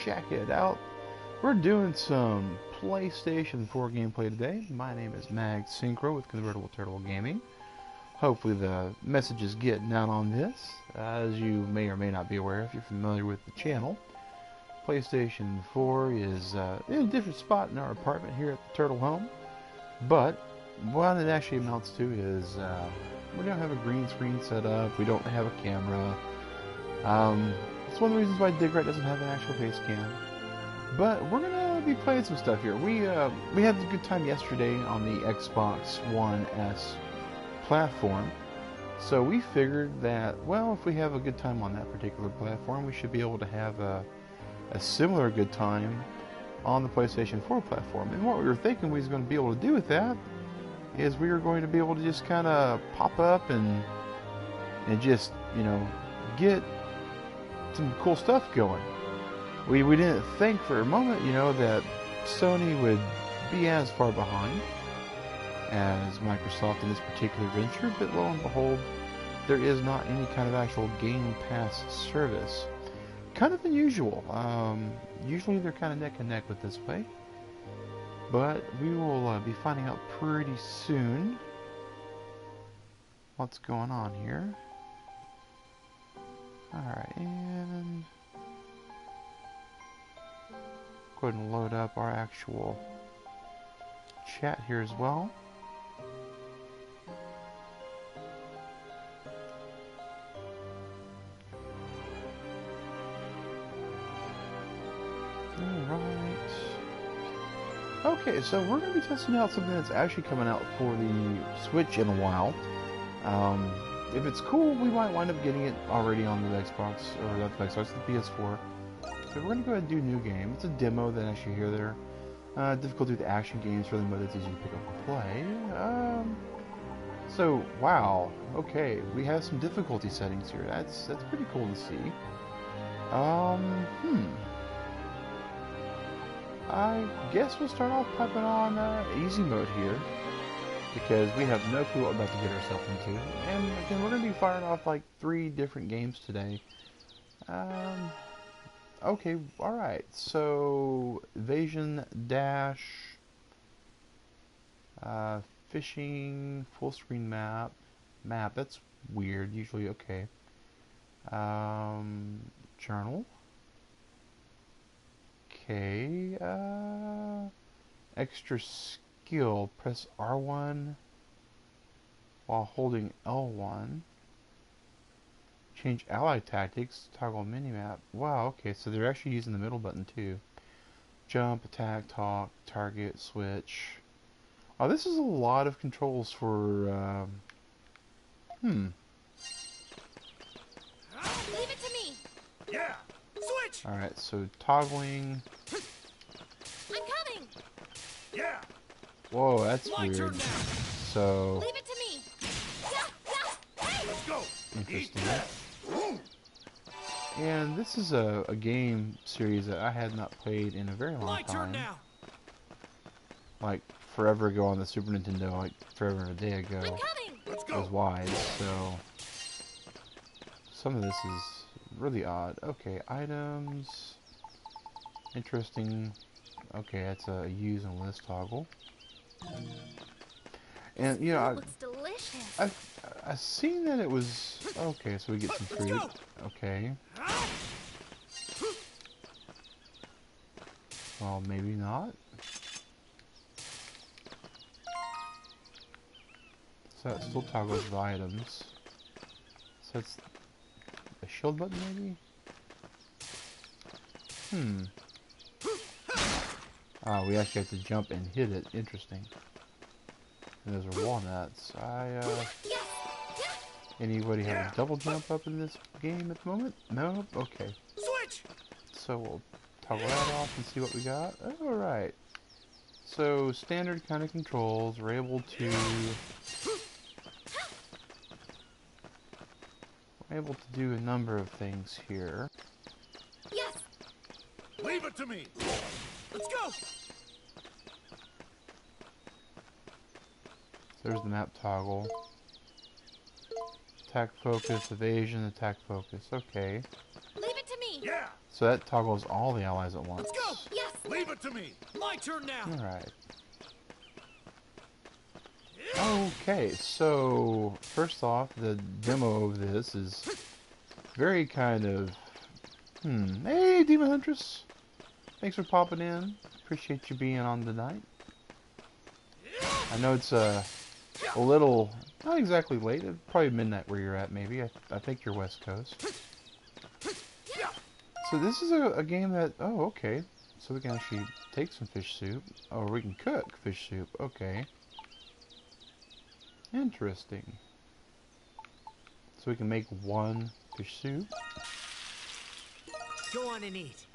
check it out. We're doing some PlayStation 4 gameplay today. My name is MagSynchro with Convertible Turtle Gaming. Hopefully the message is getting out on this. As you may or may not be aware if you're familiar with the channel, PlayStation 4 is in a different spot in our apartment here at the Turtle home. But what it actually amounts to is we don't have a green screen set up, we don't have a camera. It's one of the reasons why DigRat doesn't have an actual face cam. But we're gonna be playing some stuff here. We had a good time yesterday on the Xbox One S platform. So we figured that, well, if we have a good time on that particular platform, we should be able to have a similar good time on the PlayStation 4 platform. And what we were thinking we was going to be able to do with that is we were going to be able to just kind of pop up and just, you know, get some cool stuff going. We didn't think for a moment, you know, that Sony would be as far behind as Microsoft in this particular venture, but lo and behold, there is not any kind of actual Game Pass service. Kind of unusual. Usually they're kind of neck and neck with this way, but we will be finding out pretty soon what's going on here. Alright, and go ahead and load up our actual chat here as well. Alright. Okay, so we're going to be testing out something that's actually coming out for the Switch in a while. If it's cool, we might wind up getting it already on the Xbox, or not the Xbox, the PS4. So we're going to go ahead and do a new game. It's a demo that I should hear there. Difficulty with action games, for the mode that's easy to pick up and play. So, wow. Okay, we have some difficulty settings here. That's pretty cool to see. I guess we'll start off piping on easy mode here, because we have no clue what we're about to get ourselves into. And again, we're going to be firing off like 3 different games today. Okay, alright, so Evasion Dash, Fishing, full screen map, that's weird, usually okay. Journal. Okay, extra skill, press R1 while holding L1. Change ally tactics, toggle minimap. Wow, okay, so they're actually using the middle button too. Jump, attack, talk, target, switch. Oh, this is a lot of controls for, Leave it to me. Yeah. Switch. Alright, so toggling. I'm coming. Yeah. Whoa, that's My turn weird. now. So Leave it to me. Hey. Let's go. interesting. Ooh. And this is a game series that I had not played in a very long My turn time. now. Like forever ago on the Super Nintendo, like forever and a day ago. I'm coming. Let's It was go. wide, so some of this is really odd. Okay, items. Interesting. Okay, that's a use and list toggle. And you know, It looks delicious. I've seen that it was okay. So we get some fruit. Okay. Well, maybe not. So that still toggles the items. So it's a shield button, maybe? Ah, we actually have to jump and hit it. Interesting. And those are walnuts. Anybody have a double jump up in this game at the moment? No? Okay. Switch. So we'll toggle that off and see what we got. Alright. So, standard kind of controls. We're able to do a number of things here. Yes. Leave it to me. Let's go. There's the map toggle. Attack focus, evasion, attack focus. Okay. Leave it to me. Yeah. So that toggles all the allies at once. Let's go! Yes! Leave it to me! My turn now! Alright. Okay, so first off, the demo of this is very kind of... Hey, Demon Huntress! Thanks for popping in. Appreciate you being on tonight. I know it's a little... not exactly late. It's probably midnight where you're at, maybe. I think you're West Coast. So this is a game that... oh, okay. So we can actually take some fish soup. Oh, we can cook fish soup. Okay. Interesting. So we can make one fish soup. Go on and eat.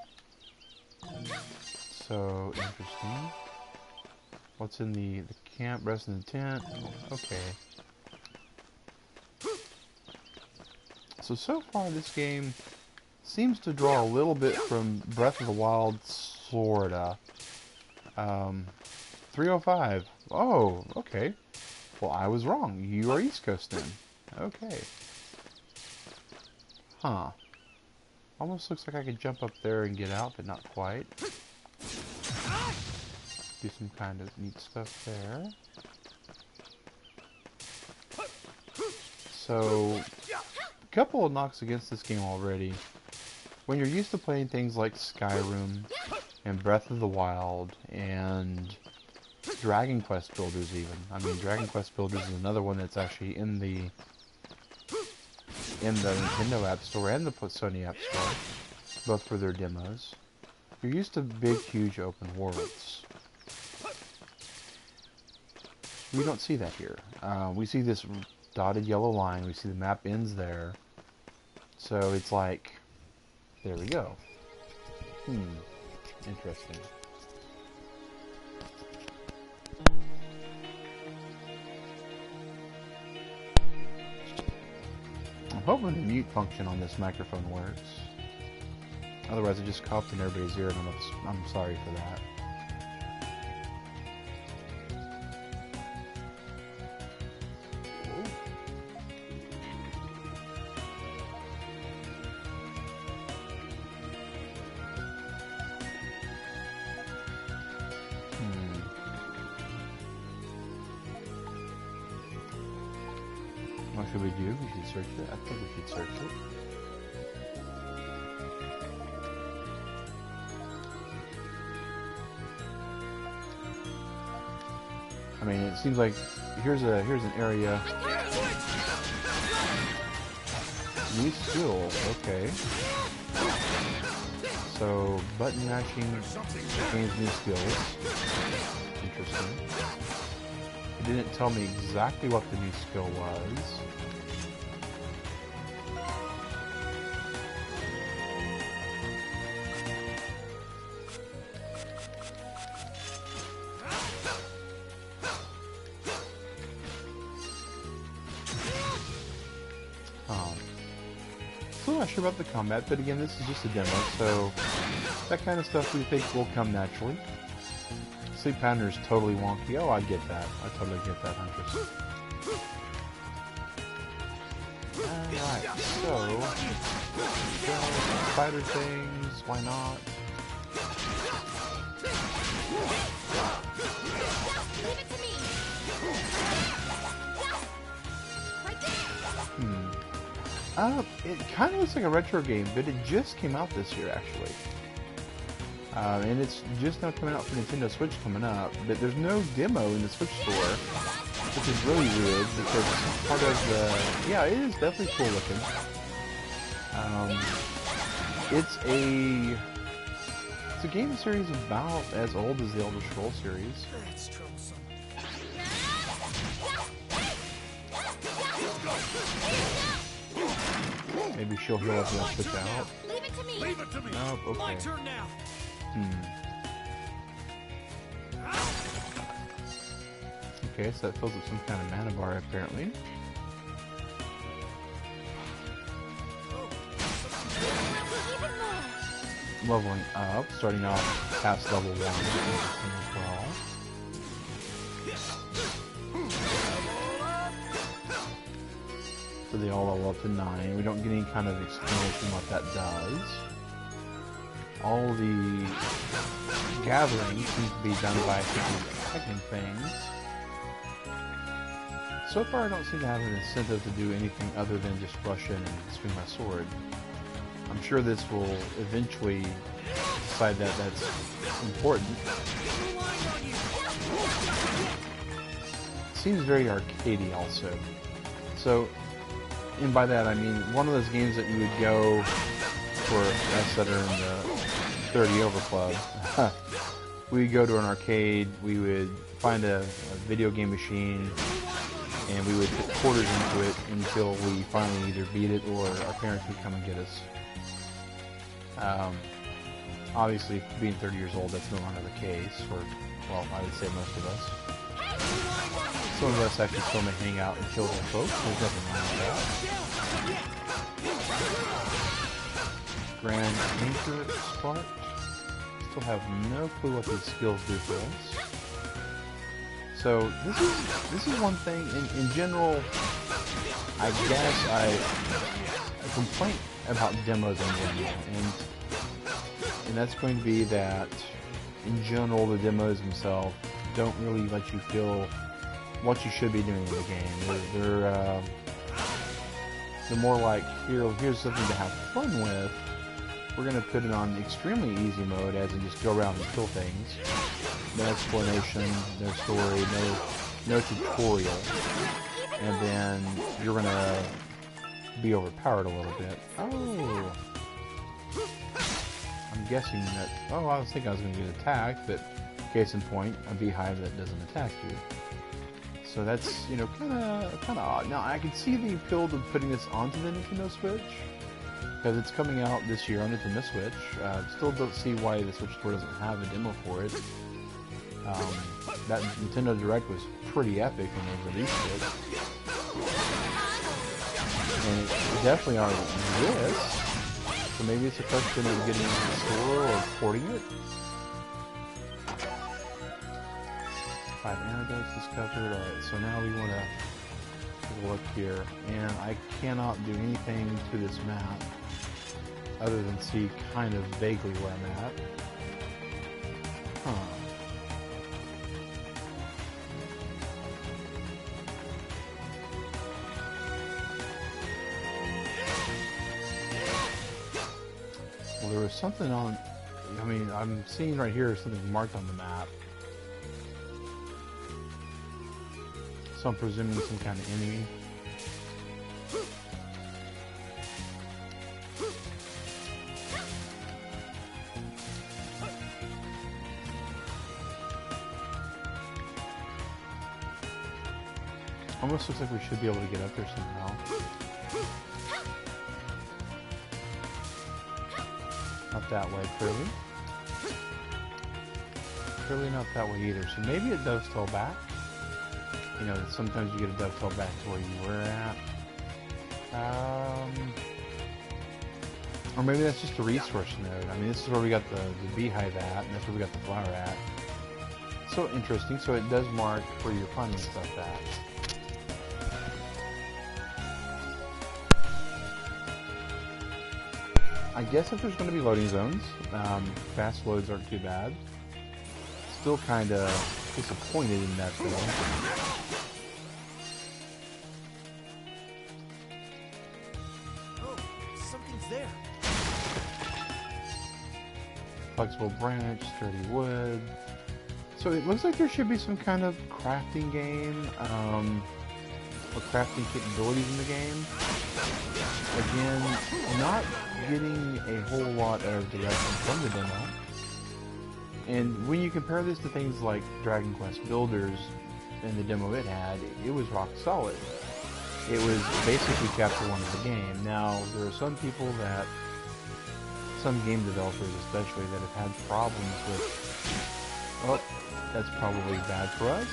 So interesting. What's in the camp? Rest in the tent. Okay. So far this game seems to draw a little bit from Breath of the Wild, sorta. 305. Oh, okay. Well, I was wrong. You are East Coast then. Okay. Huh. Almost looks like I could jump up there and get out, but not quite. Do some kind of neat stuff there. So, a couple of knocks against this game already. When you're used to playing things like Skyrim and Breath of the Wild and Dragon Quest Builders even. I mean, Dragon Quest Builders is another one that's actually in the Nintendo App Store and the Sony App Store, both for their demos. You're used to big, huge open worlds. We don't see that here. We see this dotted yellow line. We see the map ends there. So it's like, there we go. Interesting. I'm hoping the mute function on this microphone works. Otherwise, I just coughed in everybody's ear, and I'm sorry for that. What should we do? We should search it. I think we should search it. I mean, it seems like here's an area. New skill, okay. So button mashing gains new skills. Interesting. It didn't tell me exactly what the new skill was. Still not sure about the combat, but again, this is just a demo, so that kind of stuff we think will come naturally. Sleep pattern is totally wonky. Oh, I get that. I totally get that, Huntress. Alright, so... spider things, why not? Leave it to me. Right there. It kind of looks like a retro game, but it just came out this year, actually. And it's just now coming out for Nintendo Switch coming up, but there's no demo in the Switch store, which is really weird because it's part of the... yeah, it is definitely cool looking. It's a game series about as old as the Elder Scrolls series. That's troublesome. Maybe she'll heal up and switch out. Leave it to me. Leave it to me! Nope, okay. My turn now! Okay, so that fills up some kind of mana bar apparently. Even more. Leveling up, starting off past level 1 as well. So they all level up to 9. We don't get any kind of explanation what that does. all the gathering seems to be done by attacking things. So far I don't seem to have an incentive to do anything other than just rush in and swing my sword. I'm sure this will eventually decide that that's important. It seems very arcadey also. So, and by that I mean one of those games that you would go for us that are in the 30 over club. We would go to an arcade, we would find a video game machine, and we would put quarters into it until we finally either beat it or our parents would come and get us. Obviously, being 30 years old, that's no longer the case for, well, I would say most of us. Some of us actually still may hang out and kill their folks. There's nothing wrong with that. Grand Anchor Spark. Still have no clue what these skills do for us. So this is one thing. In general, I guess a complaint about demos in general, and that's going to be that in general the demos themselves don't really let you feel what you should be doing in the game. They're more like, here's something to have fun with. We're going to put it on extremely easy mode, as in just go around and kill things. No explanation, no story, no tutorial. And then you're going to be overpowered a little bit. Oh! I'm guessing that... Oh, I was thinking I was going to get attacked, but case in point, a beehive that doesn't attack you. So that's, you know, kind of odd. Now, I can see the appeal of putting this onto the Nintendo Switch, because it's coming out this year on Nintendo Switch. Still don't see why the Switch Store doesn't have a demo for it. That Nintendo Direct was pretty epic when they released it. And it definitely already exists. So maybe it's a question of getting it into the store or porting it. 5 antidotes discovered. Alright, so now we want to take a look here. And I cannot do anything to this map other than see kind of vaguely where I'm at. Huh. Well, there was something on... I mean, I'm seeing right here something marked on the map. So I'm presuming some kind of enemy. Almost looks like we should be able to get up there somehow. Not that way, clearly. Clearly not that way either. So maybe it dovetail back. You know, sometimes you get a dovetail back to where you were at. Or maybe that's just a resource node. I mean, this is where we got the beehive at, and that's where we got the flower at. So interesting. So it does mark where you're finding stuff at. I guess if there's going to be loading zones, fast loads aren't too bad. Still kind of disappointed in that though. Oh, something's there. Flexible branch, sturdy wood. So it looks like there should be some kind of crafting game, or crafting capabilities in the game. Again, not getting a whole lot of direction from the demo. And when you compare this to things like Dragon Quest Builders and the demo it had, it was rock solid. It was basically chapter 1 of the game. Now, there are some people that, some game developers especially, that have had problems with, oh, that's probably bad for us.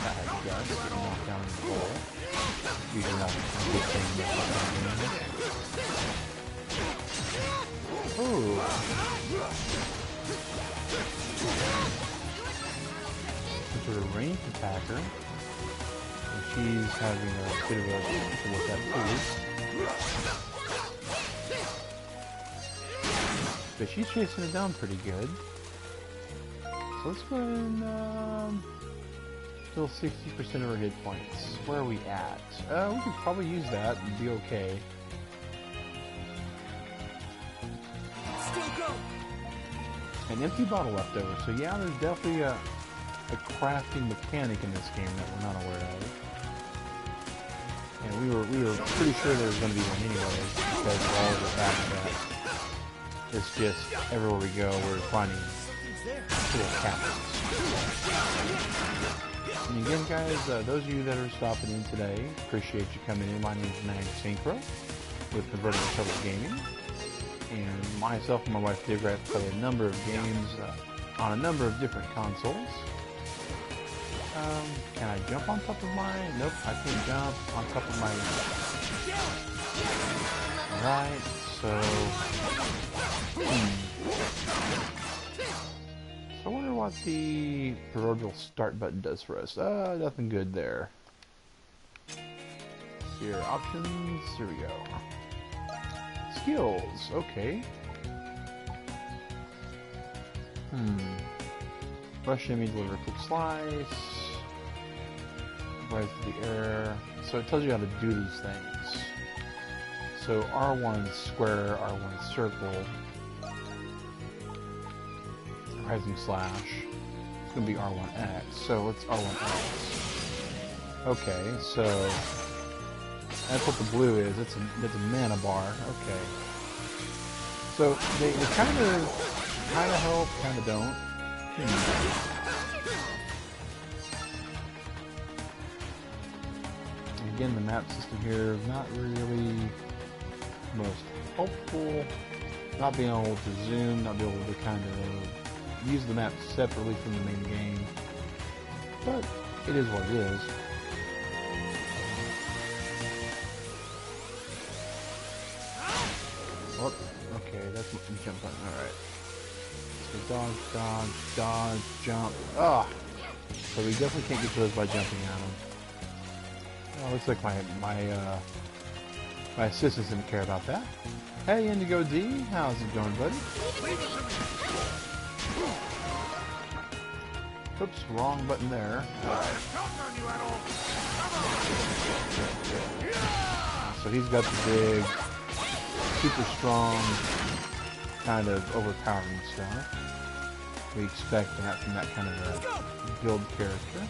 I had to guess, getting knocked down in the hole. Usually not a good thing to oh. Some sort of ranged attacker. And she's having a bit of a look at too. but she's chasing it down pretty good. So let's go and still 60% of her hit points. Where are we at? We could probably use that and be okay. Still go. An empty bottle left over. So yeah, there's definitely a crafting mechanic in this game that we're not aware of. And we were pretty sure there was going to be one anyways, because of all of the fact that it's just everywhere we go we're finding little capsules. And again, guys, those of you that are stopping in today, appreciate you coming in. My name is MagSynchro with Convertible Turtle Gaming, and myself and my wife DigRat play a number of games on a number of different consoles. Can I jump on top of mine? Nope, I can't jump on top of mine. Right, so... So I wonder what the proverbial start button does for us. Nothing good there. Here, options, here we go. Skills, okay. Rush enemy, deliver quick slice. Rise to the air. So it tells you how to do these things. So R1 square, R1 circle. Rising slash. It's going to be R1X. So it's R1X. Okay, so that's what the blue is. It's a mana bar. Okay. So they kind of help, kind of don't. Again, the map system here not really most helpful. Not being able to zoom, not being able to kind of use the map separately from the main game. But it is what it is. Oh, okay, that's what you jump on. Alright. So dodge, dodge, dodge, jump. Ah! So we definitely can't get to those by jumping at them. Oh, looks like my assistants didn't care about that. Hey, Indigo D, how's it going, buddy? Oops, wrong button there. Alright. So he's got the big, super strong, kind of overpowering stuff. We expect that from that kind of a build character.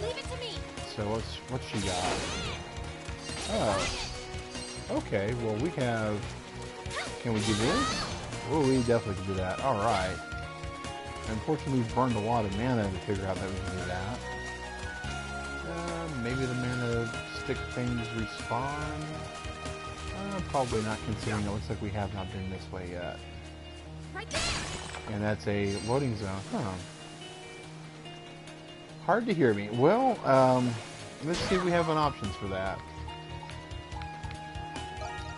Leave it to me. So what's she got? Oh. Okay, well we have... Can we do this? Oh, we definitely can do that. Alright. Unfortunately, we've burned a lot of mana to figure out that we can do that. Maybe the mana stick things respawn? Probably not, considering it looks like we have not been this way yet. Right there. And that's a loading zone. Huh. Hard to hear me. Well, let's see if we have an options for that.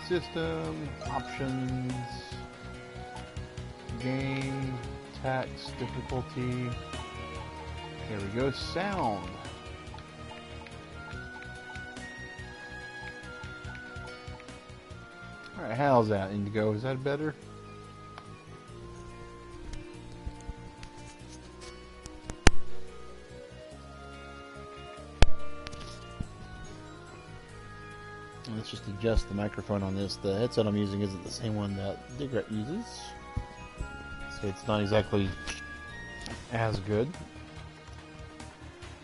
System, options, game, text, difficulty. There we go, sound. Alright, how's that, Indigo? Is that better? Let's just adjust the microphone on this. The headset I'm using isn't the same one that DigRat uses, so it's not exactly as good.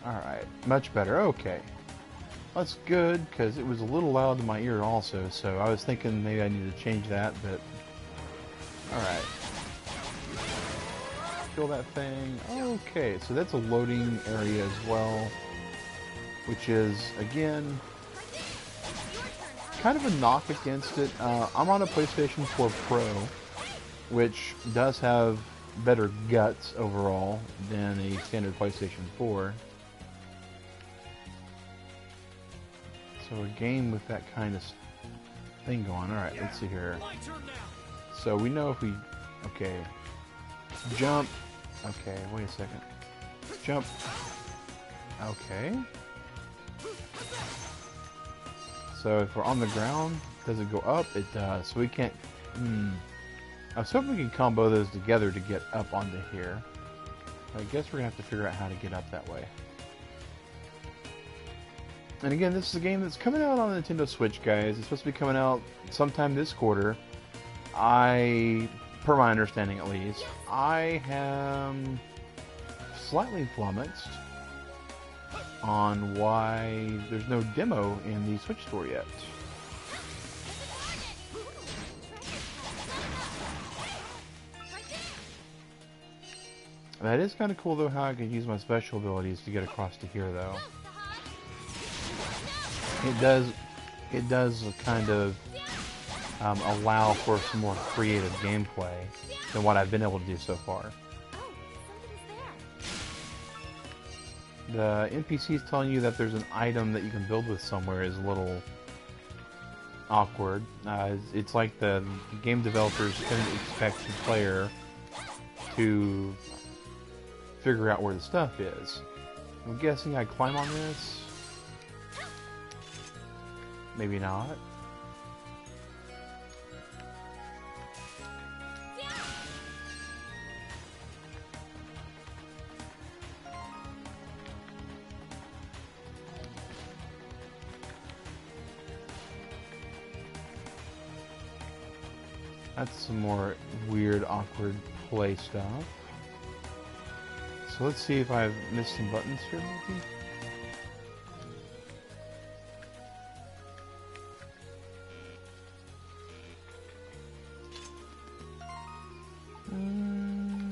Alright, much better. Okay. That's good, because it was a little loud in my ear also, so I was thinking maybe I needed to change that, but... Alright. Kill that thing. Okay, so that's a loading area as well, which is, again, kind of a knock against it. I'm on a PlayStation 4 Pro, which does have better guts overall than a standard PlayStation 4. So a game with that kind of thing going. Alright, let's see here. So we know if we... Okay. Jump. Okay, wait a second. Jump. Okay. So if we're on the ground, does it go up? It does. So we can't... I was hoping we could combo those together to get up onto here. I guess we're going to have to figure out how to get up that way. And again, this is a game that's coming out on the Nintendo Switch, guys. It's supposed to be coming out sometime this quarter. Per my understanding at least, I am slightly flummoxed on why there's no demo in the Switch store yet. That is kind of cool, though, how I can use my special abilities to get across to here, though. It does kind of allow for some more creative gameplay than what I've been able to do so far. The NPCs telling you that there's an item that you can build with somewhere is a little awkward. It's like the game developers couldn't expect the player to figure out where the stuff is. I'm guessing I climb on this. Maybe not. That's some more weird, awkward play stuff. So let's see if I've missed some buttons here, maybe?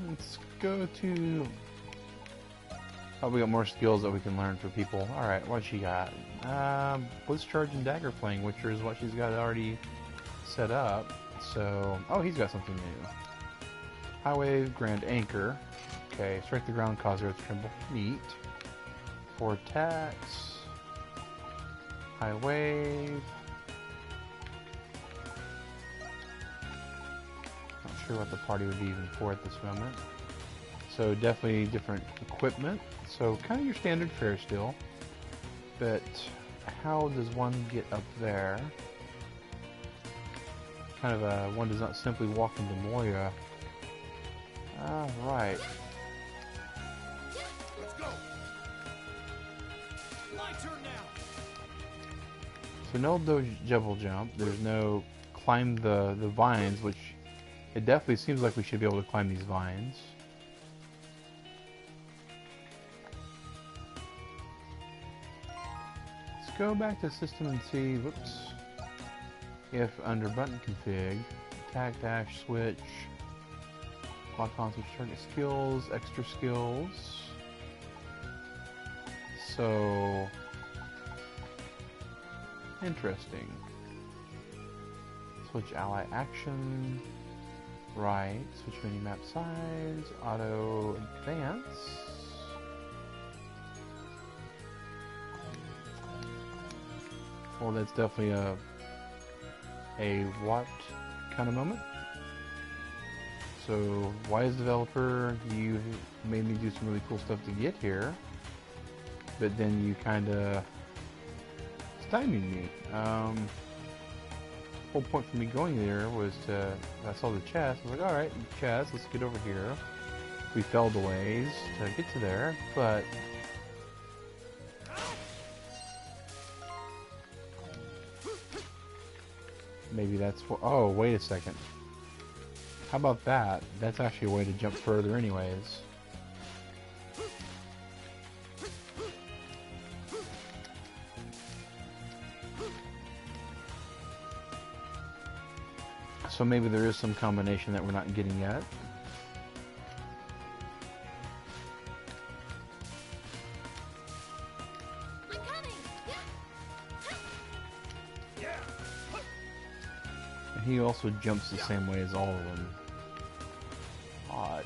Let's go to... Oh, we got more skills that we can learn for people. Alright, what she got? Blitz Charge and Dagger Fling, which is what she's got already set up. So, oh, he's got something new. High Wave, Grand Anchor. Okay, strike the ground, cause earth to tremble. Neat. 4 attacks. High Wave. Not sure what the party would be even for at this moment. So definitely different equipment. So kind of your standard fare still. But how does one get up there? Kind of one does not simply walk into Moya. Right. Let's go. My turn now. So no double jump. There's no climb the vines, which it definitely seems like we should be able to climb these vines. Let's go back to system and see. Whoops. If under button config, attack, dash, switch, lock on switch target skills, extra skills. So interesting. Switch ally action, right, switch mini map size, auto advance. Well, that's definitely a what kind of moment. So, wise developer, you made me do some really cool stuff to get here, but then you kind of stymied me. Whole point for me going there was I saw the chest. I was like, alright, chest, let's get over here. We fell the ways to get to there, but maybe that's for... Oh, wait a second. How about that? That's actually a way to jump further anyways. So maybe there is some combination that we're not getting yet. I'm coming. And he also jumps the same way as all of them. Odd.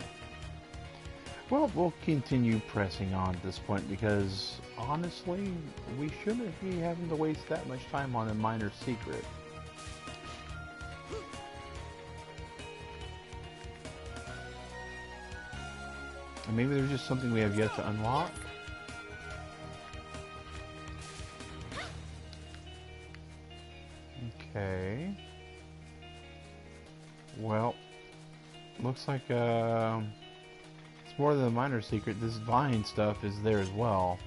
Well, we'll continue pressing on at this point because, honestly, we shouldn't be having to waste that much time on a minor secret. And maybe there's just something we have yet to unlock. Okay. Well, looks like it's more than a minor secret. This vine stuff is there as well.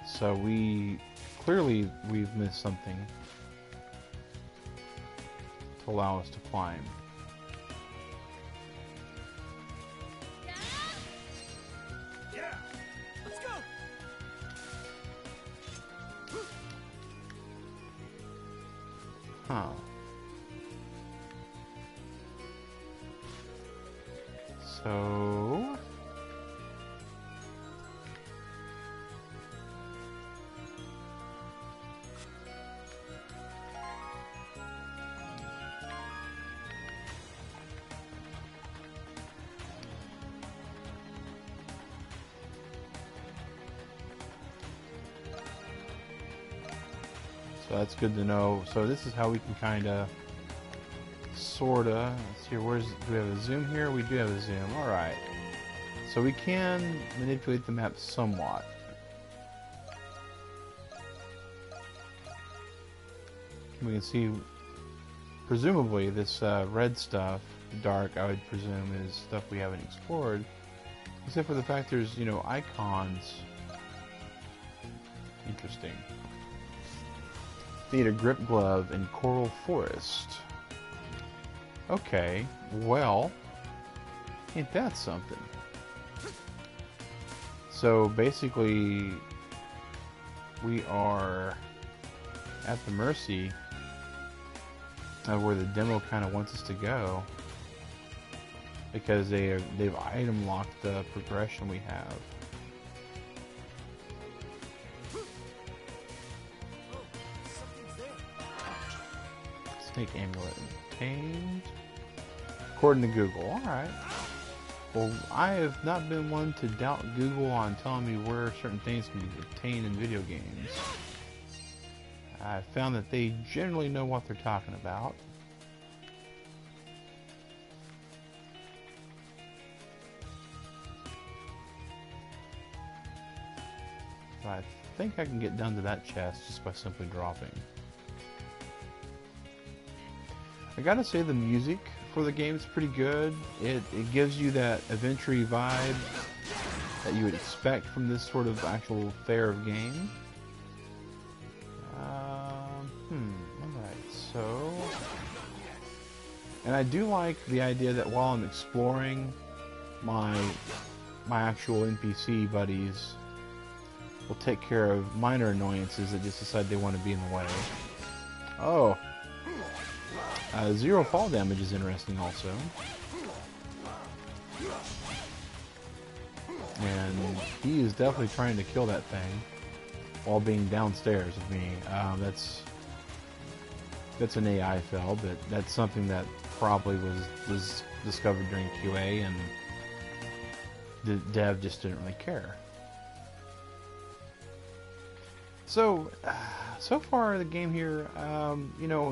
So we've missed something to allow us to climb. Yeah. Let's go. Huh. So that's good to know. So this is how we can kind of, sorta. Let's see, do we have a zoom here? We do have a zoom. All right. So we can manipulate the map somewhat. We can see, presumably, this red stuff, dark, I would presume, is stuff we haven't explored. Except for the fact there's, you know, icons. Interesting. Need a grip glove in Coral Forest. Okay, well, ain't that something? So basically, we are at the mercy of where the demo kind of wants us to go, because they've item locked the progression we have. Snake amulet obtained. According to Google. Alright. Well, I have not been one to doubt Google on telling me where certain things can be obtained in video games. I found that they generally know what they're talking about. But I think I can get down to that chest just by simply dropping. I gotta say, the music for the game is pretty good. It gives you that adventure vibe that you would expect from this sort of actual fare of game. Alright, so... And I do like the idea that while I'm exploring, my actual NPC buddies will take care of minor annoyances that just decide they want to be in the way. Oh! 0 fall damage is interesting also. And he is definitely trying to kill that thing while being downstairs with me. That's an AI fail, but that's something that probably was discovered during QA, and the dev just didn't really care. So far the game here, you know,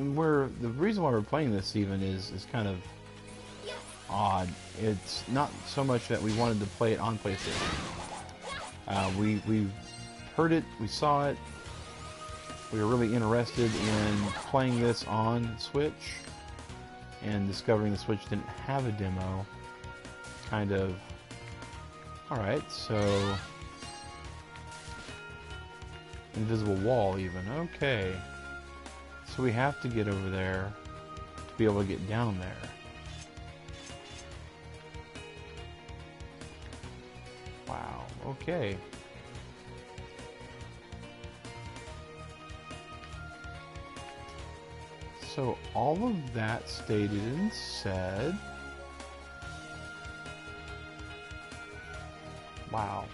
the reason why we're playing this even is kind of odd. It's not so much that we wanted to play it on PlayStation. We heard it, we saw it, we were really interested in playing this on Switch, and discovering the Switch didn't have a demo. Kind of, alright, so... Invisible wall even, okay. So we have to get over there to be able to get down there. Wow, okay. So all of that stated and said, wow.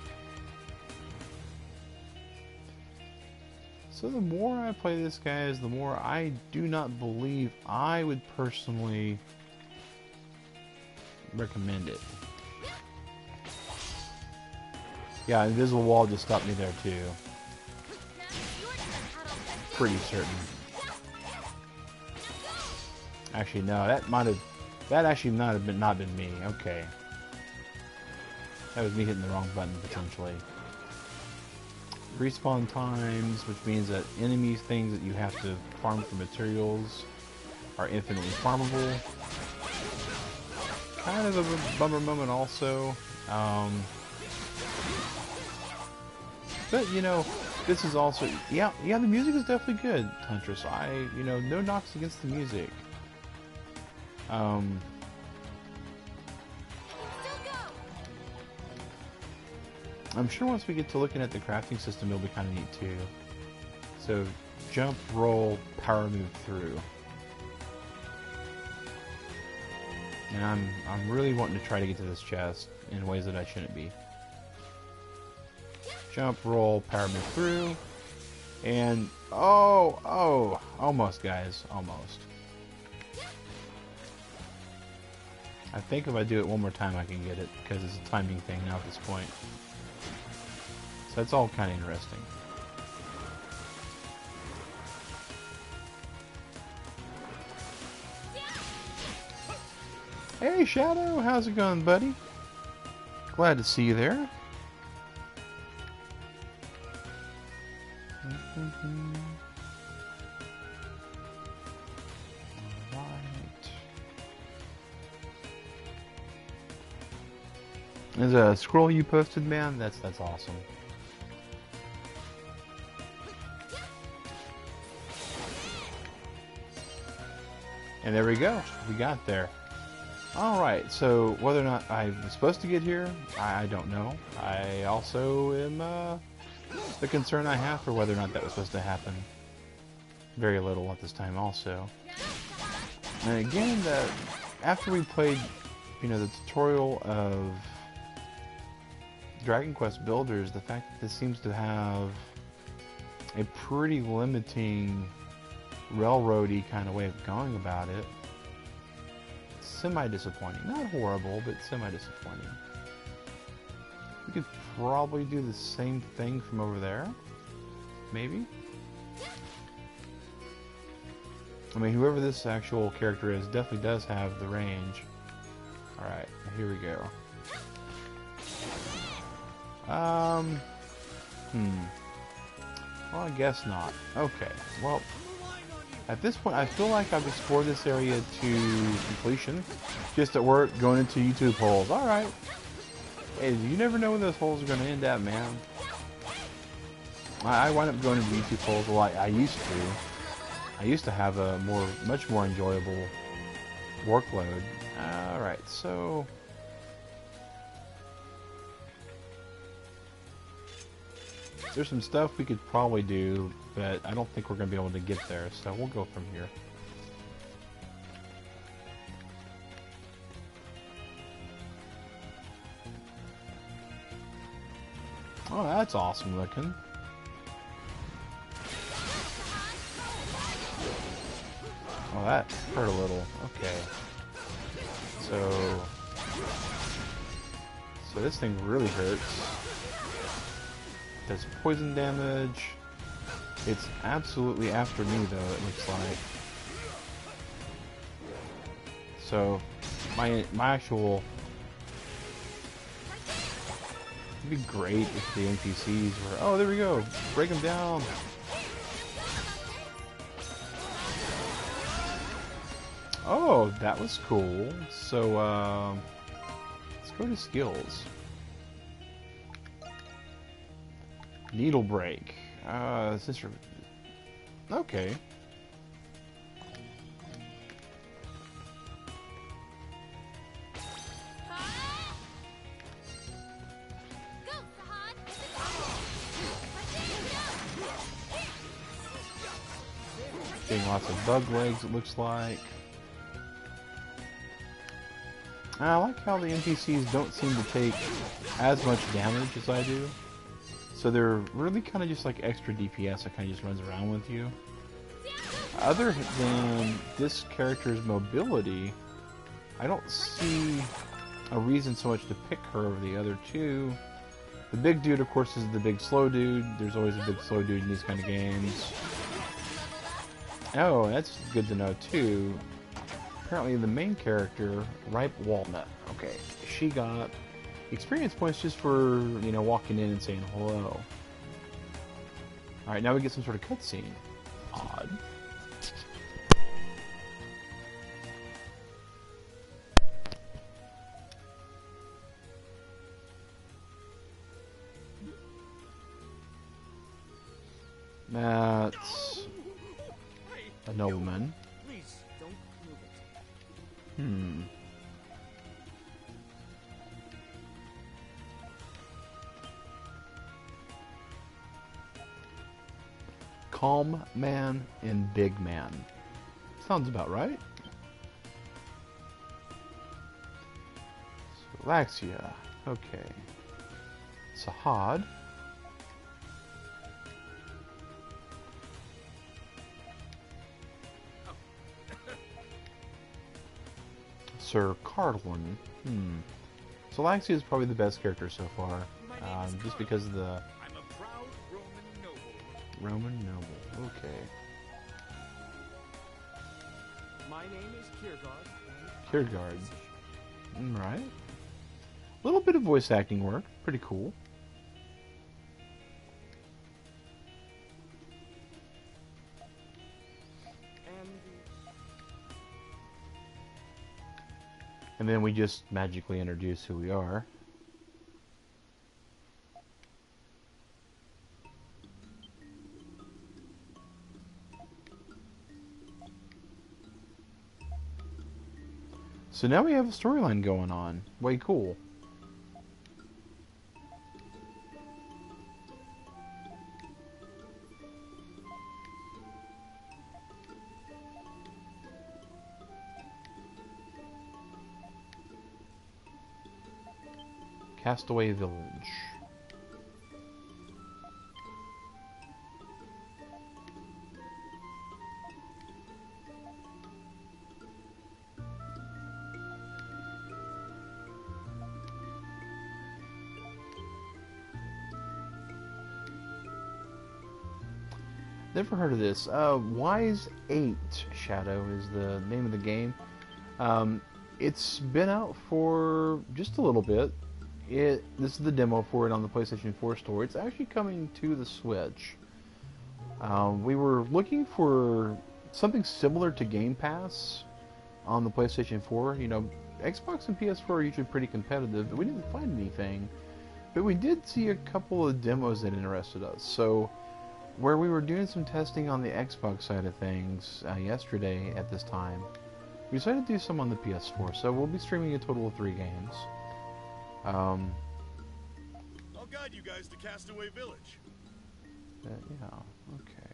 So the more I play this, guys, the more I do not believe I would personally recommend it. Yeah, invisible wall just stopped me there too. Pretty certain. Actually, no, that actually might have not been me. Okay, that was me hitting the wrong button potentially. Respawn times, which means that enemies, things that you have to farm for materials, are infinitely farmable. kind of a bummer moment also. But you know, this is also yeah, the music is definitely good, Huntress. No knocks against the music. I'm sure once we get to looking at the crafting system, it'll be kind of neat too. So, jump, roll, power move through. And I'm really wanting to try to get to this chest in ways that I shouldn't be. Jump, roll, power move through. And, oh, almost, guys, almost. I think if I do it one more time I can get it, because it's a timing thing now at this point. So that's all kind of interesting. Hey Shadow, how's it going, buddy? Glad to see you there. Alright. There's a scroll you posted, man. That's awesome. And there we go. We got there. Alright, so whether or not I was supposed to get here, I don't know. I also am, the concern I have for whether or not that was supposed to happen. Very little at this time also. And again, after we played, the tutorial of Dragon Quest Builders, the fact that this seems to have a pretty limiting railroady kind of way of going about it. Semi-disappointing. Not horrible, but semi-disappointing. We could probably do the same thing from over there. Maybe? I mean, whoever this actual character is definitely does have the range. Alright, here we go. Well, I guess not. Okay, well, at this point, I feel like I've explored this area to completion. Just at work, going into YouTube holes. Alright. Hey, you never know where those holes are going to end at, man. I wind up going into YouTube holes. Well, I used to. I used to have a much more enjoyable workload. Alright, so... there's some stuff we could probably do, but I don't think we're going to be able to get there, so we'll go from here. Oh, that's awesome looking. Oh, that hurt a little. Okay. So this thing really hurts. Does poison damage. It's absolutely after me, though, it looks like. So, my actual... it'd be great if the NPCs were... oh, there we go! Break them down! Oh, that was cool. So, let's go to skills. Needle break. Is this... okay. Getting lots of bug legs, it looks like. I like how the NPCs don't seem to take as much damage as I do. So they're really kind of just like extra DPS that kind of just runs around with you. Other than this character's mobility, I don't see a reason so much to pick her over the other two. The big dude, of course, is the big slow dude. There's always a big slow dude in these kind of games. Oh, that's good to know too. Apparently the main character, Ripe Walnut. Okay, she got experience points just for, walking in and saying hello. Alright, now we get some sort of cutscene. Odd. That's a nobleman. Please, don't move it. Hmm. Calm man and big man. Sounds about right. Laxia. Okay. Sahad. Sir Cardlin. So Laxia is probably the best character so far. Just because of the I'm a proud Roman noble. Roman noble. Okay. My name is Kiergaard. Kiergaard. Right. A little bit of voice acting work. Pretty cool. And then we just magically introduce who we are. So now we have a storyline going on. Way cool. Castaway Village. Never heard of this. Wise 8 Shadow is the name of the game. It's been out for just a little bit. This is the demo for it on the PlayStation 4 store. It's actually coming to the Switch. We were looking for something similar to Gamepass on the PlayStation 4. You know, Xbox and PS4 are usually pretty competitive, but we didn't find anything. But we did see a couple of demos that interested us. So, where we were doing some testing on the Xbox side of things yesterday at this time, we decided to do some on the PS4. So we'll be streaming a total of 3 games. I'll guide you guys to Castaway Village. Yeah, okay.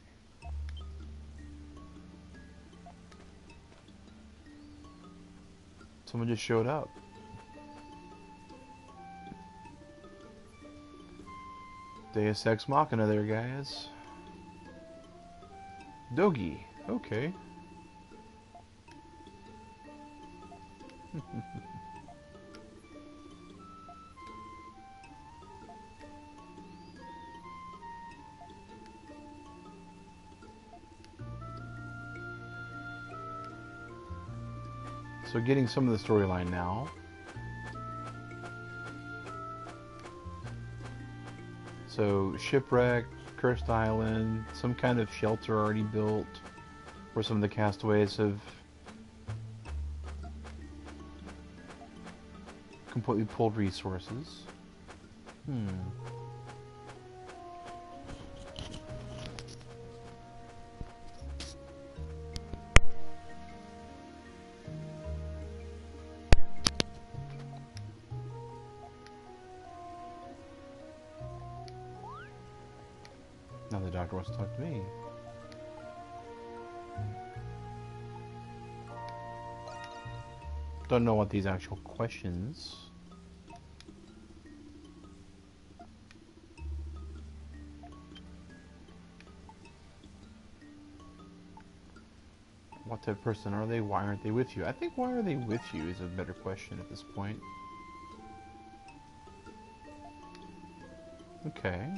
Someone just showed up. Deus Ex Machina there, guys. Dogi, okay. So getting some of the storyline now. So shipwreck, cursed island, some kind of shelter already built where some of the castaways have completely pulled resources. Now the doctor wants to talk to me. Don't know what these actual questions. What type of person are they? Why aren't they with you? I think why are they with you is a better question at this point. Okay.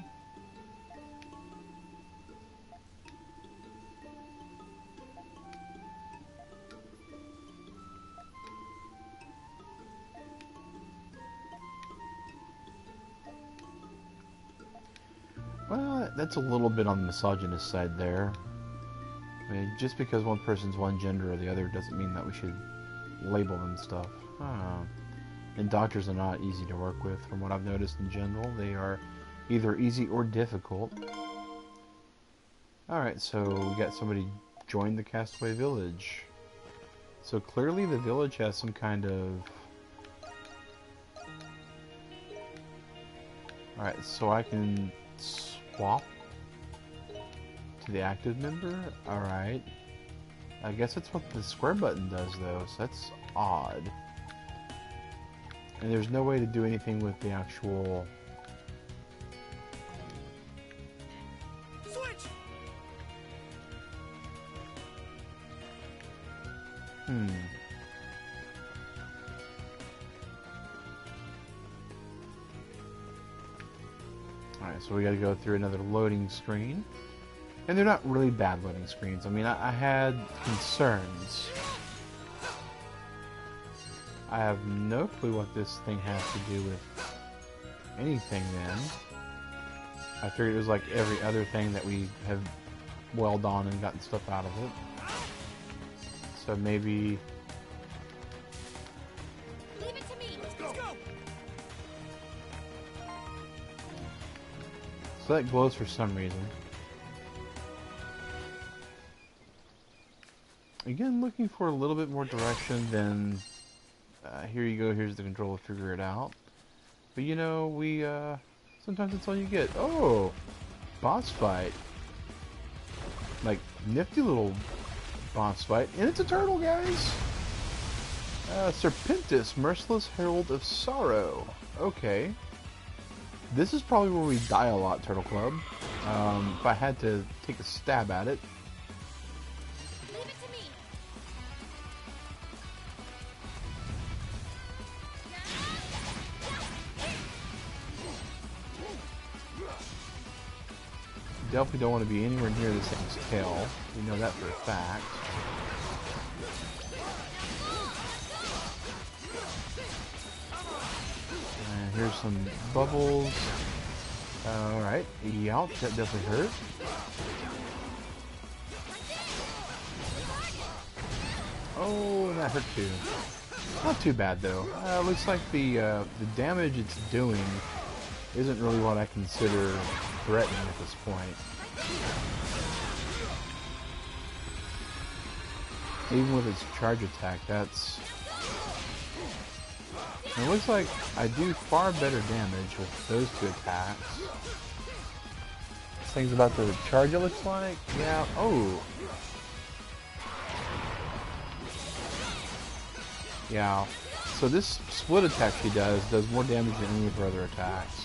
Well, that's a little bit on the misogynist side there. I mean, just because one person's one gender or the other doesn't mean that we should label them stuff. And doctors are not easy to work with, from what I've noticed in general. They are either easy or difficult. Alright, so we got somebody join the Castaway Village. So clearly the village has some kind of... Alright, so I can swap to the active member? Alright. I guess that's what the square button does though, so that's odd. And there's no way to do anything with the actual... Switch! Alright, so we gotta go through another loading screen. And they're not really bad loading screens. I mean, I had concerns. I have no clue what this thing has to do with anything then. I figured it was like every other thing that we have welled on and gotten stuff out of it. So maybe... Leave it to me. Let's go! So that glows for some reason. Again, looking for a little bit more direction than... here you go, here's the controller, figure it out. But you know, we, sometimes that's all you get. Oh! Boss fight. Like, nifty little boss fight. And it's a turtle, guys! Serpentis, Merciless Herald of Sorrow. Okay. This is probably where we die a lot, Turtle Club. If I had to take a stab at it. Leave it to me. Definitely don't want to be anywhere near this thing's tail. We know that for a fact. And here's some bubbles. Alright, yeah, that definitely hurt. Oh, that hurt too. Not too bad though. Looks like the damage it's doing isn't really what I consider threatening at this point. Even with its charge attack, that's... And it looks like I do far better damage with those two attacks. This thing's about to charge, it looks like. Yeah, oh! Yeah, so this split attack she does more damage than any of her other attacks.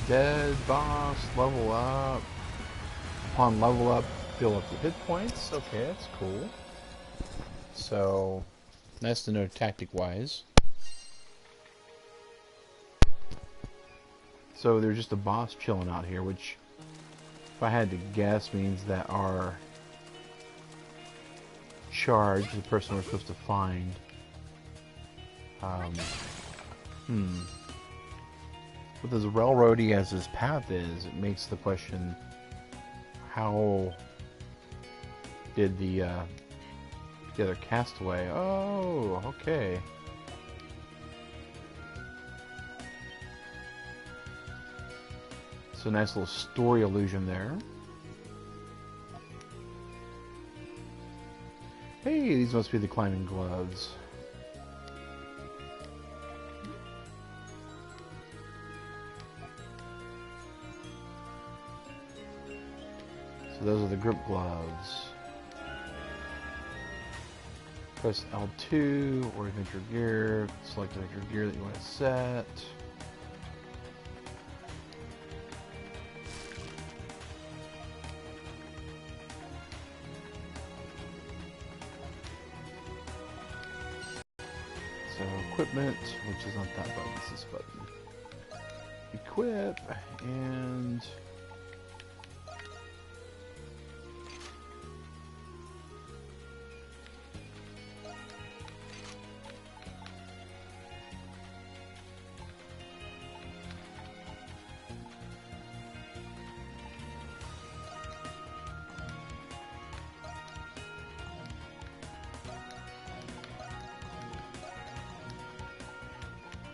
Dead boss, level up. Upon level up, fill up your hit points. Okay, that's cool. So, nice to know tactic-wise. So there's just a boss chilling out here, which, if I had to guess, means that our charge, the person we're supposed to find, with as railroady as his path is, it makes the question, how did the other castaway... Oh, okay. So nice little story illusion there. Hey, these must be the climbing gloves. So those are the grip gloves. Press L2 or adventure gear. Select adventure gear that you want to set. So equipment, which is not that button, it's this button. Equip and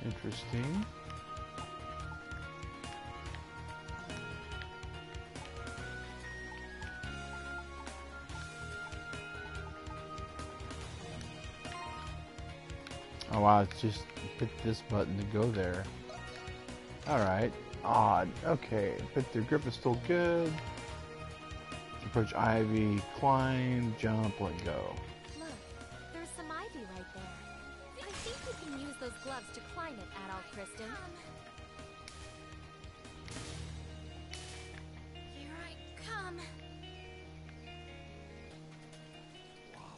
Interesting. Oh wow, it's just hit this button to go there. Alright. Odd. Okay, but the grip is still good. Approach ivy, climb, jump, let go. Look, there's some ivy right there. I think you can use those gloves to climb it, Adult Kristen. Here I come. Wow,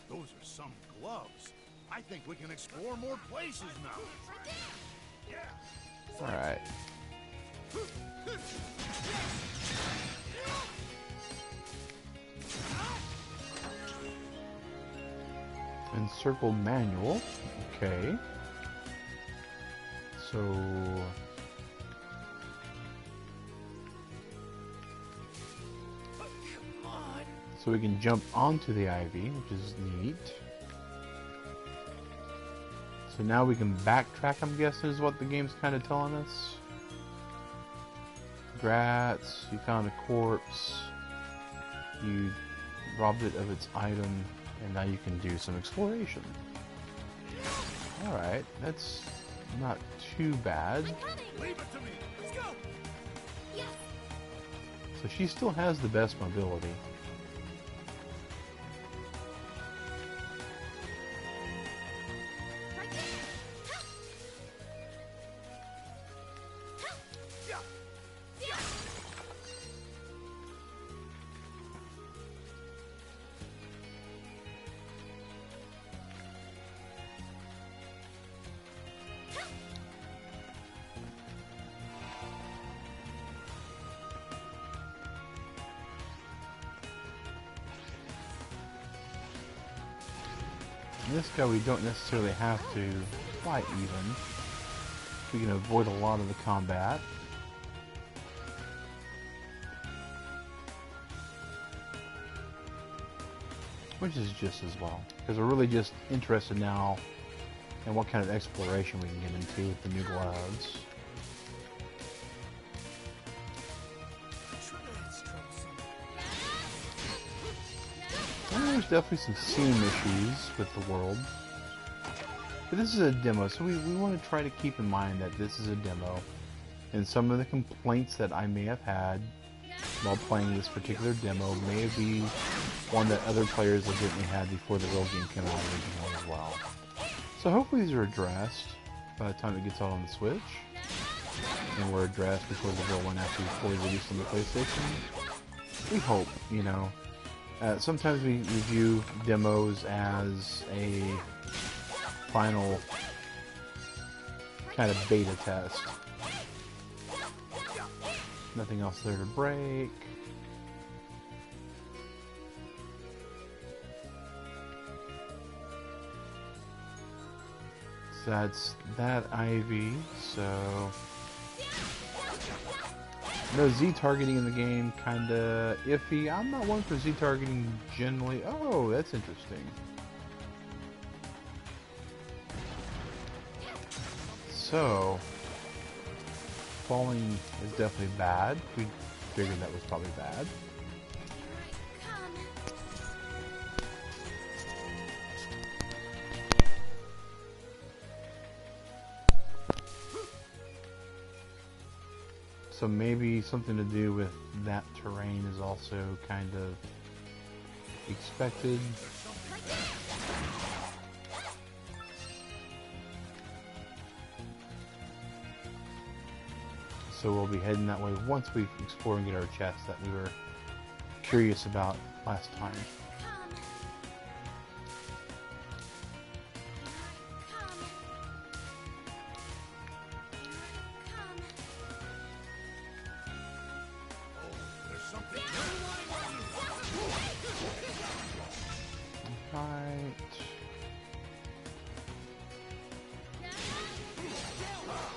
those are some gloves. I think we can explore more places now. Yeah. Alright. Encircled manual. Okay. So we can jump onto the ivy, which is neat. So now we can backtrack, I'm guessing, is what the game's kind of telling us. Grats, you found a corpse. You robbed it of its item, and now you can do some exploration. Alright, that's not too bad. Leave it to me. Let's go. Yes. So she still has the best mobility. Right there. Yeah. Yeah. This guy we don't necessarily have to fight even. We can avoid a lot of the combat. Which is just as well. Because we're really just interested now in what kind of exploration we can get into with the new gloves. And there's definitely some seam issues with the world. But this is a demo, so we want to try to keep in mind that this is a demo. And some of the complaints that I may have had while playing this particular demo may be one that other players evidently had before the real game came out originally as well. So hopefully these are addressed by the time it gets out on the Switch. And were addressed before the real one actually fully released on the PlayStation. We hope, you know. Sometimes we view demos as a final kind of beta test. Nothing else there to break. So that's that ivy, so no Z targeting in the game, kinda iffy. I'm not one for Z targeting generally. Oh, that's interesting. So falling is definitely bad. We figured that was probably bad. So maybe something to do with that terrain is also kind of expected. So we'll be heading that way once we explore and get our chests that we were curious about last time.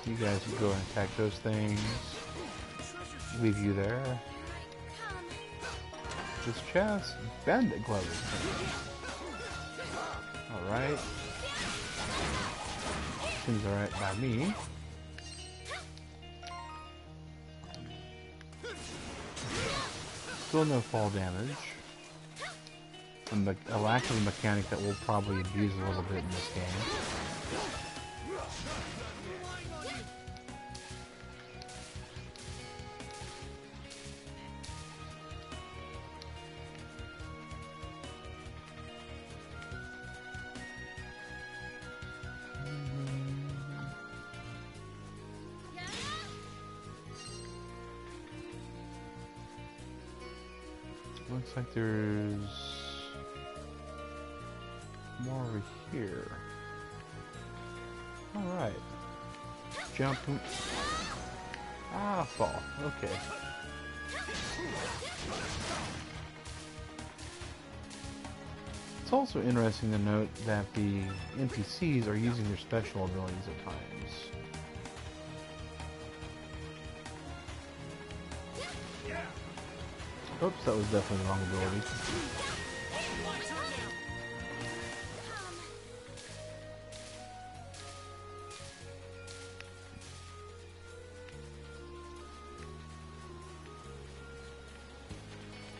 You guys will go and attack those things. Leave you there. This chest, bandit gloves. Alright. Seems alright by me. Still no fall damage. A lack of a mechanic that we'll probably abuse a little bit in this game. Looks like there's more over here. Alright. Jump. Ah, fall. Okay. It's also interesting to note that the NPCs are using their special abilities at times. Oops, that was definitely the wrong ability.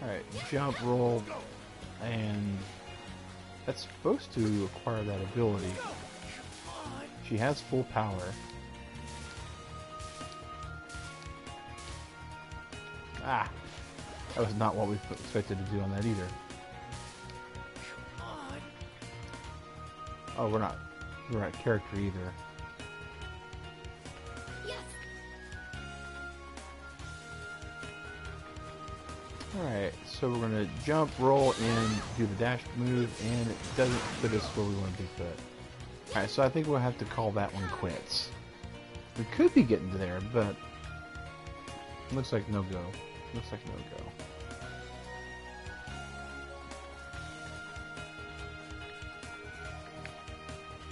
Alright, jump, roll, and that's supposed to acquire that ability. She has full power. Ah! That was not what we expected to do on that either. Oh, we're not character either. Yes. Alright, so we're gonna jump, roll, and do the dash move, and it doesn't fit us where we want to be fit. Alright, so I think we'll have to call that one quits. We could be getting to there, but looks like no go. Looks like no go.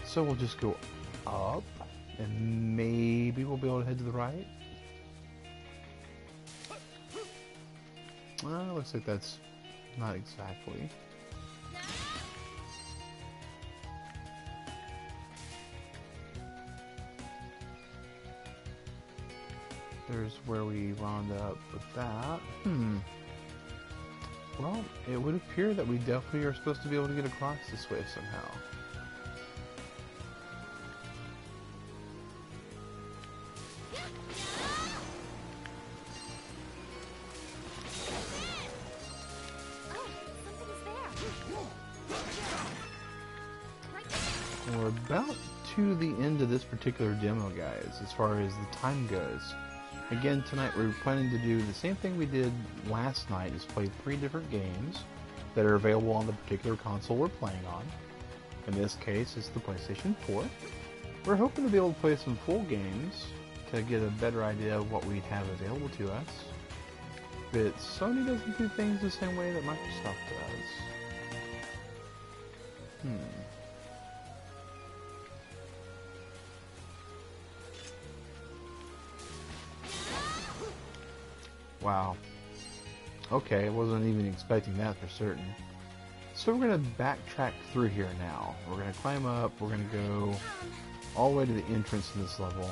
So we'll just go up, and maybe we'll be able to head to the right. Well, looks like that's not exactly. There's where we wound up with that. Well, it would appear that we definitely are supposed to be able to get across this way somehow. And we're about to the end of this particular demo, guys, as far as the time goes. Again, tonight we're planning to do the same thing we did last night, is play 3 different games that are available on the particular console we're playing on. In this case, it's the PlayStation 4. We're hoping to be able to play some full games to get a better idea of what we have available to us. But Sony doesn't do things the same way that Microsoft does. Wow. Okay, I wasn't even expecting that for certain. So we're going to backtrack through here now. We're going to climb up, we're going to go all the way to the entrance to this level.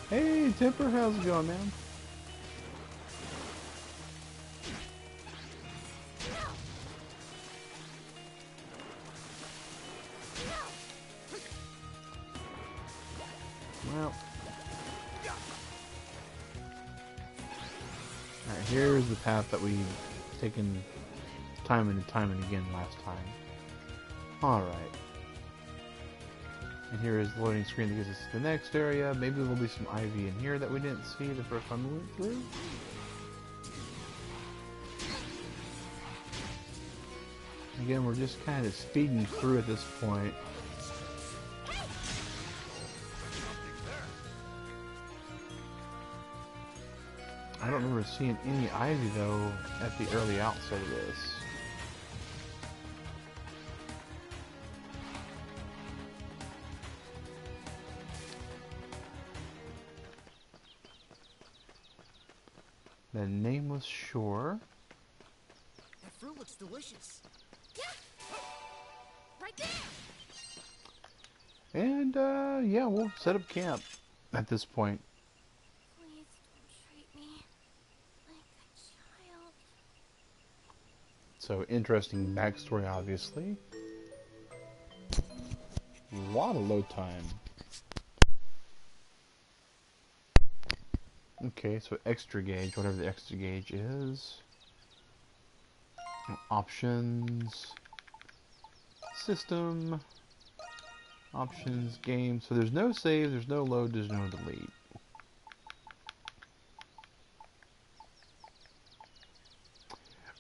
Hey, Tipper, how's it going, man? Well, alright, here's the path that we've taken time and again last time. Alright. And here is the loading screen that gets us to the next area. Maybe there'll be some ivy in here that we didn't see the first time we went through. Again, we're just kind of speeding through at this point. I don't remember seeing any ivy though at the early outset of this. The nameless shore. That fruit looks delicious. Yeah. Right there. And yeah, we'll set up camp at this point. Please don't treat me like a child. So interesting backstory, obviously. A lot of load time. Okay, so extra gauge, whatever the extra gauge is. Options. System. Options, game. So there's no save, there's no load, there's no delete.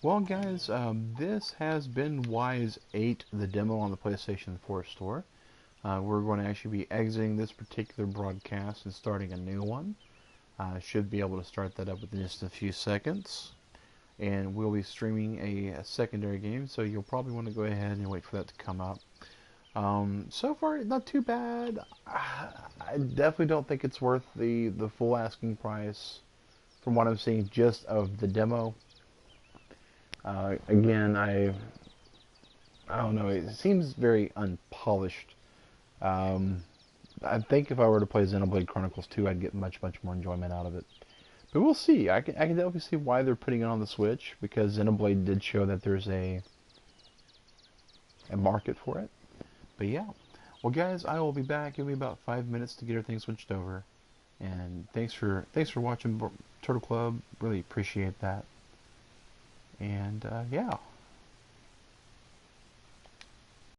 Well guys, this has been VIII the demo on the PlayStation 4 store. We're going to actually be exiting this particular broadcast and starting a new one. Should be able to start that up within just a few seconds. And we'll be streaming a secondary game, so you'll probably want to go ahead and wait for that to come up. So far, not too bad. I definitely don't think it's worth the full asking price from what I'm seeing just of the demo. Again, I don't know, it seems very unpolished. I think if I were to play Xenoblade Chronicles 2, I'd get much more enjoyment out of it. But we'll see. I can definitely see why they're putting it on the Switch, because Xenoblade did show that there's a market for it. But yeah. Well guys, I will be back. Give me about 5 minutes to get everything switched over. And thanks for watching Turtle Club. Really appreciate that. And yeah.